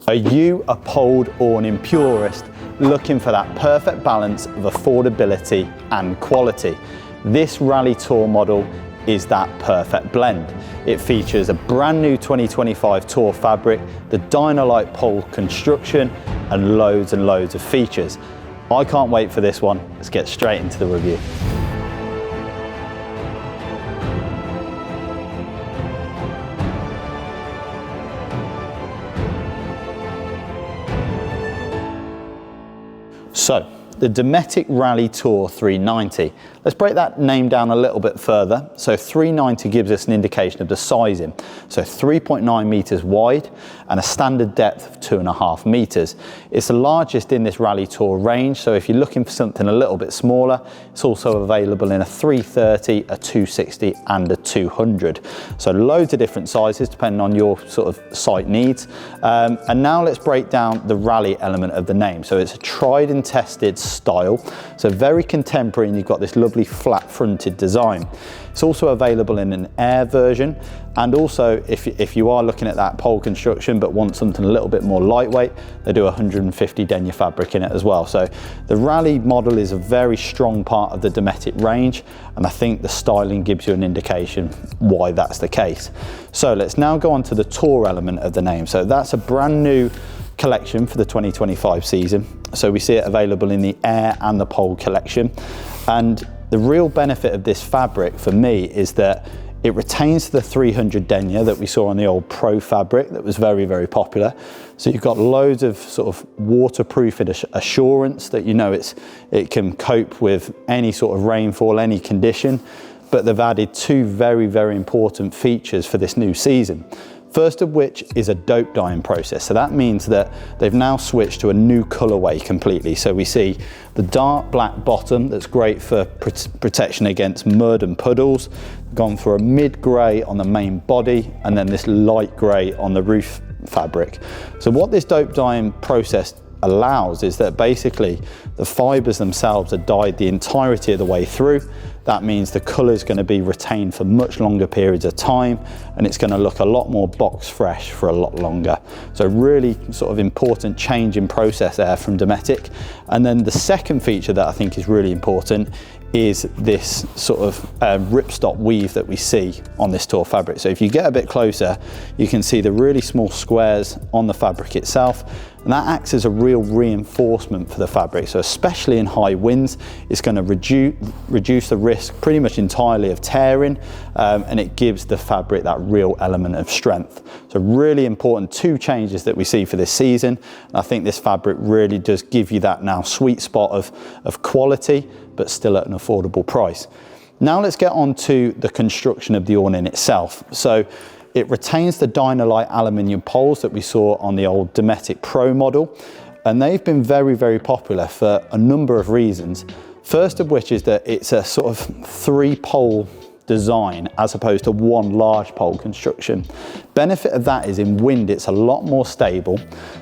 Are you a poled awning purist looking for that perfect balance of affordability and quality? This Rally Tour model is that perfect blend. It features a brand new 2025 Tour fabric, the Dynalite pole construction, and loads of features. I can't wait for this one. Let's get straight into the review. So, the Dometic Rally Tour 390. Let's break that name down a little bit further. So 390 gives us an indication of the sizing. So 3.9 meters wide and a standard depth of 2.5 meters. It's the largest in this Rally Tour range. So if you're looking for something a little bit smaller, it's also available in a 330, a 260 and a 200. So loads of different sizes depending on your sort of site needs. And now let's break down the Rally element of the name. So it's a tried and tested style, so very contemporary, and you've got this lovely flat fronted design. It's also available in an air version, and also if you are looking at that pole construction but want something a little bit more lightweight, they do 150 denier fabric in it as well. So the Rally model is a very strong part of the Dometic range, and I think the styling gives you an indication why that's the case. So let's now go on to the Tour element of the name. So that's a brand new collection for the 2025 season. So we see it available in the air and the pole collection. And the real benefit of this fabric for me is that it retains the 300 denier that we saw on the old Pro fabric that was very popular. So you've got loads of sort of waterproof assurance that you know it can cope with any sort of rainfall, any condition. But they've added two very important features for this new season. First of which is a dope dyeing process. So that means that they've now switched to a new colorway completely. So we see the dark black bottom that's great for protection against mud and puddles, gone for a mid gray on the main body, and then this light gray on the roof fabric. So what this dope dyeing process allows is that basically the fibers themselves are dyed the entirety of the way through. That means the colour is going to be retained for much longer periods of time, and it's going to look a lot more box fresh for a lot longer. So really sort of important change in process there from Dometic. And then the second feature that I think is really important is this sort of ripstop weave that we see on this Tour fabric. So if you get a bit closer, you can see the really small squares on the fabric itself, and that acts as a real reinforcement for the fabric. So especially in high winds, it's going to reduce the risk pretty much entirely of tearing, and it gives the fabric that real element of strength. So really important two changes that we see for this season. And I think this fabric really does give you that now sweet spot of quality, but still at an affordable price. Now let's get on to the construction of the awning itself. So it retains the Dynalite aluminium poles that we saw on the old Dometic Pro model, and they've been very popular for a number of reasons. First of which is that it's a sort of 3-pole design as opposed to one large pole construction. Benefit of that is in wind it's a lot more stable,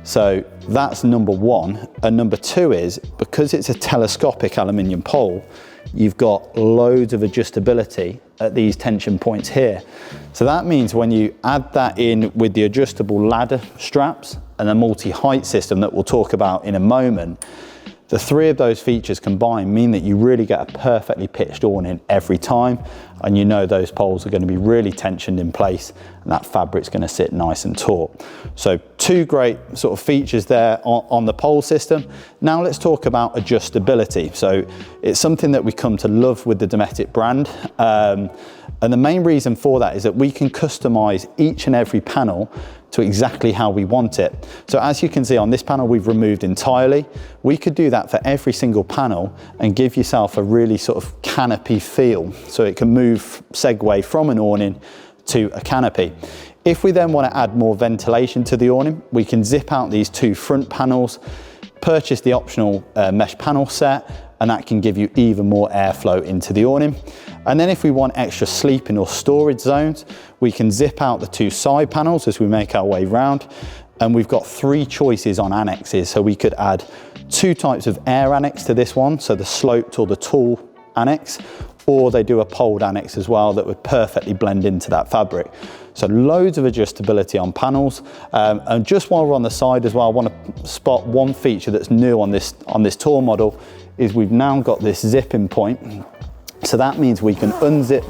so that's number one. And number two is because it's a telescopic aluminium pole, you've got loads of adjustability at these tension points here. So that means when you add that in with the adjustable ladder straps and a multi-height system that we'll talk about in a moment, the three of those features combined mean that you really get a perfectly pitched awning every time, and you know those poles are going to be really tensioned in place and that fabric's going to sit nice and taut. So two great sort of features there on the pole system. Now let's talk about adjustability. So it's something that we come to love with the Dometic brand, and the main reason for that is that we can customize each and every panel to exactly how we want it. So as you can see on this panel we've removed entirely. We could do that for every single panel and give yourself a really sort of canopy feel. So it can move, segue from an awning to a canopy. If we then want to add more ventilation to the awning, we can zip out these two front panels, purchase the optional mesh panel set, and that can give you even more airflow into the awning. And then if we want extra sleeping or storage zones, we can zip out the two side panels as we make our way round. And we've got 3 choices on annexes. So we could add 2 types of air annex to this one. So the sloped or the tall annex, or they do a poled annex as well that would perfectly blend into that fabric. So loads of adjustability on panels. And just while we're on the side as well, I want to spot one feature that's new on this Tour model is we've now got this zipping point. So that means we can unzip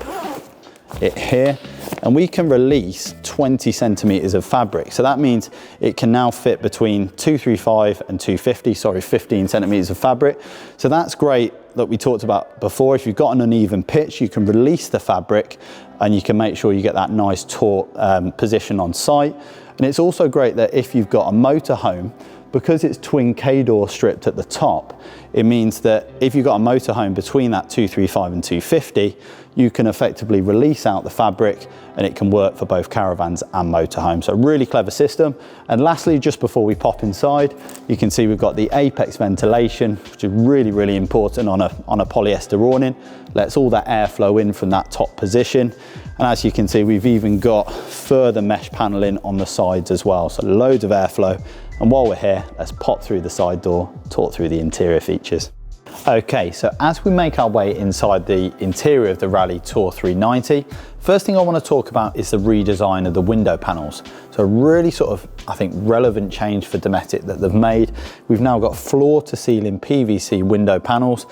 it here and we can release 20 centimeters of fabric. So that means it can now fit between 235 and 250, sorry, 15 centimeters of fabric. So that's great that we talked about before. If you've got an uneven pitch, you can release the fabric and you can make sure you get that nice taut position on site. And it's also great that if you've got a motorhome, because it's twin K-door stripped at the top, it means that if you've got a motorhome between that 235 and 250, you can effectively release out the fabric and it can work for both caravans and motorhomes. So really clever system. And lastly, just before we pop inside, you can see we've got the apex ventilation, which is really, really important on a polyester awning. Lets all that airflow in from that top position. And as you can see, we've even got further mesh paneling on the sides as well. So loads of airflow. And while we're here, let's pop through the side door, talk through the interior features. Okay, so as we make our way inside the interior of the Rally Tour 390, first thing I want to talk about is the redesign of the window panels. So a really sort of, I think, relevant change for Dometic that they've made. We've now got floor to ceiling PVC window panels.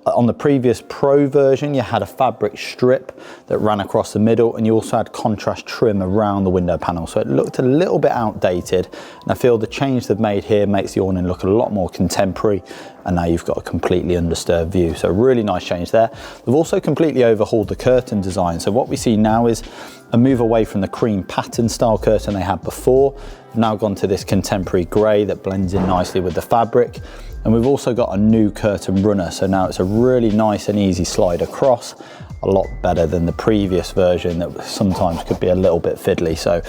On the previous Pro version, you had a fabric strip that ran across the middle, and you also had contrast trim around the window panel. So it looked a little bit outdated, and I feel the change they've made here makes the awning look a lot more contemporary, and now you've got a completely undisturbed view. So really nice change there. They've also completely overhauled the curtain design. So what we see now is a move away from the cream pattern style curtain they had before. They've now gone to this contemporary grey that blends in nicely with the fabric. And we've also got a new curtain runner. So now it's a really nice and easy slide across, a lot better than the previous version that sometimes could be a little bit fiddly. So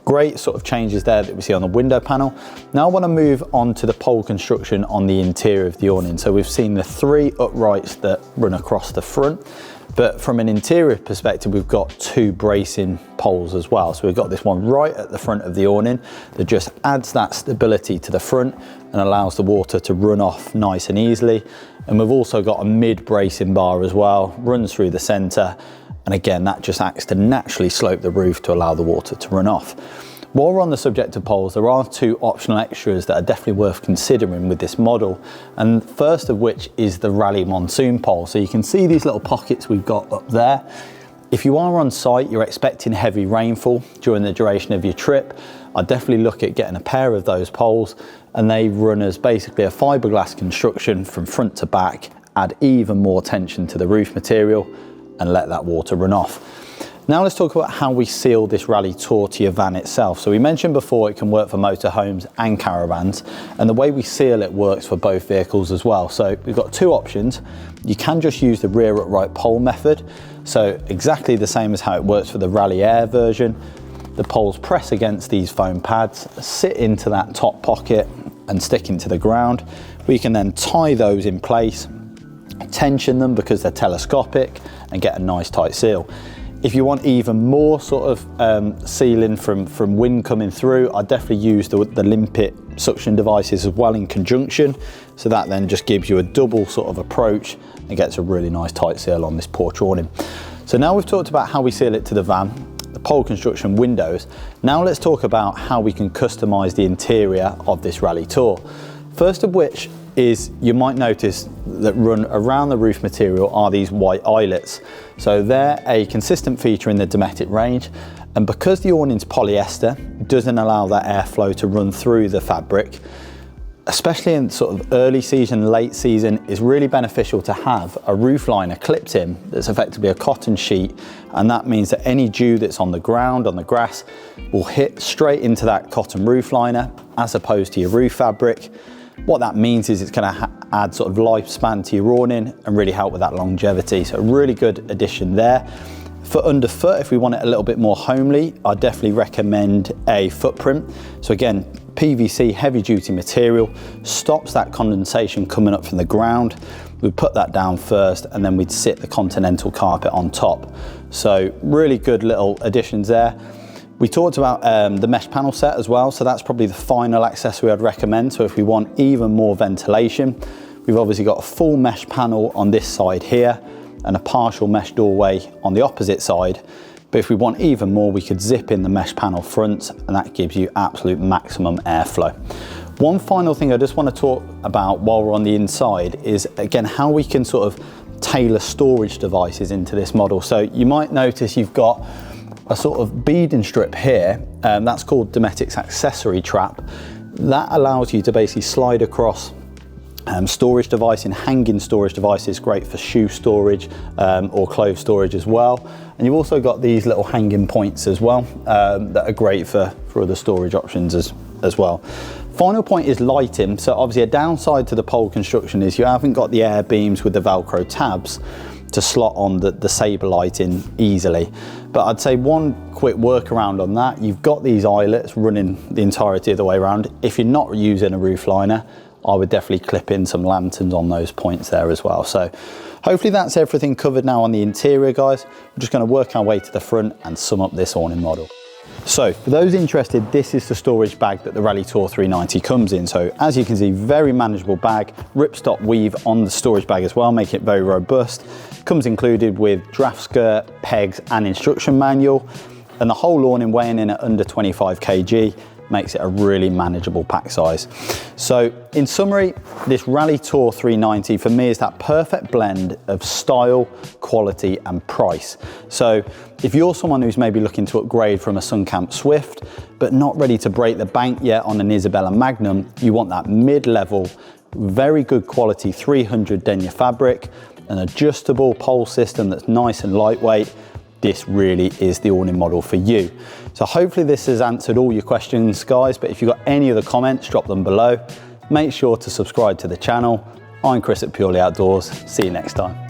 great sort of changes there that we see on the window panel. Now I want to move on to the pole construction on the interior of the awning. So we've seen the 3 uprights that run across the front, but from an interior perspective, we've got 2 bracing poles as well. So we've got this one right at the front of the awning that just adds that stability to the front and allows the water to run off nice and easily. And we've also got a mid bracing bar as well, runs through the center. And again, that just acts to naturally slope the roof to allow the water to run off. While we're on the subject of poles, there are 2 optional extras that are definitely worth considering with this model. And first of which is the Rally Monsoon pole. So you can see these little pockets we've got up there. If you are on site, you're expecting heavy rainfall during the duration of your trip, I'd definitely look at getting a pair of those poles, and they run as basically a fiberglass construction from front to back, add even more tension to the roof material and let that water run off. Now let's talk about how we seal this Rally Tour to your van itself. So we mentioned before it can work for motorhomes and caravans, and the way we seal it works for both vehicles as well. So we've got 2 options. You can just use the rear upright pole method. So exactly the same as how it works for the Rally Air version. The poles press against these foam pads, sit into that top pocket and stick into the ground. We can then tie those in place, tension them because they're telescopic, and get a nice tight seal. If you want even more sort of sealing from wind coming through, I definitely use the limpet suction devices as well in conjunction. So that then just gives you a double sort of approach and gets a really nice tight seal on this porch awning. So now we've talked about how we seal it to the van, the pole construction windows. Now let's talk about how we can customize the interior of this Rally Tour. First of which is, you might notice that run around the roof material are these white eyelets. So they're a consistent feature in the Dometic range, and because the awning's polyester, it doesn't allow that airflow to run through the fabric. Especially in sort of early season, late season, is really beneficial to have a roof liner clipped in that's effectively a cotton sheet, and that means that any dew that's on the ground, on the grass, will hit straight into that cotton roof liner as opposed to your roof fabric. What that means is it's going to add sort of lifespan to your awning and really help with that longevity. So a really good addition there. For underfoot, if we want it a little bit more homely, I definitely recommend a footprint. So again, PVC heavy duty material, stops that condensation coming up from the ground. We'd put that down first and then we'd sit the continental carpet on top. So really good little additions there. We talked about the mesh panel set as well, so that's probably the final accessory I'd recommend. So if we want even more ventilation, We've obviously got a full mesh panel on this side here and a partial mesh doorway on the opposite side. But if we want even more, we could zip in the mesh panel front, and that gives you absolute maximum airflow. One final thing I just want to talk about while we're on the inside is, again, how we can sort of tailor storage devices into this model. So you might notice you've got a sort of beading strip here, that's called Dometic's accessory trap. That allows you to basically slide across storage device, and hanging storage devices, great for shoe storage or clothes storage as well. And you've also got these little hanging points as well that are great for other storage options as well. Final point is lighting. So obviously a downside to the pole construction is you haven't got the air beams with the Velcro tabs to slot on the saber lighting easily. But I'd say one quick workaround on that, you've got these eyelets running the entirety of the way around. If you're not using a roof liner, I would definitely clip in some lanterns on those points there as well. So hopefully that's everything covered now on the interior, guys. We're just going to work our way to the front and sum up this awning model. So for those interested, this is the storage bag that the Rally Tour 390 comes in. So as you can see, very manageable bag, ripstop weave on the storage bag as well, making it very robust. Comes included with draft skirt, pegs and instruction manual, and the whole awning weighing in at under 25 kg makes it a really manageable pack size. So in summary, this Rally Tour 390 for me is that perfect blend of style, quality and price. So if you're someone who's maybe looking to upgrade from a Suncamp Swift but not ready to break the bank yet on an Isabella Magnum, you want that mid-level, very good quality 300 denier fabric, an adjustable pole system that's nice and lightweight, this really is the awning model for you. So hopefully this has answered all your questions, guys, but if you've got any other comments, drop them below. Make sure to subscribe to the channel. I'm Chris at Purely Outdoors. See you next time.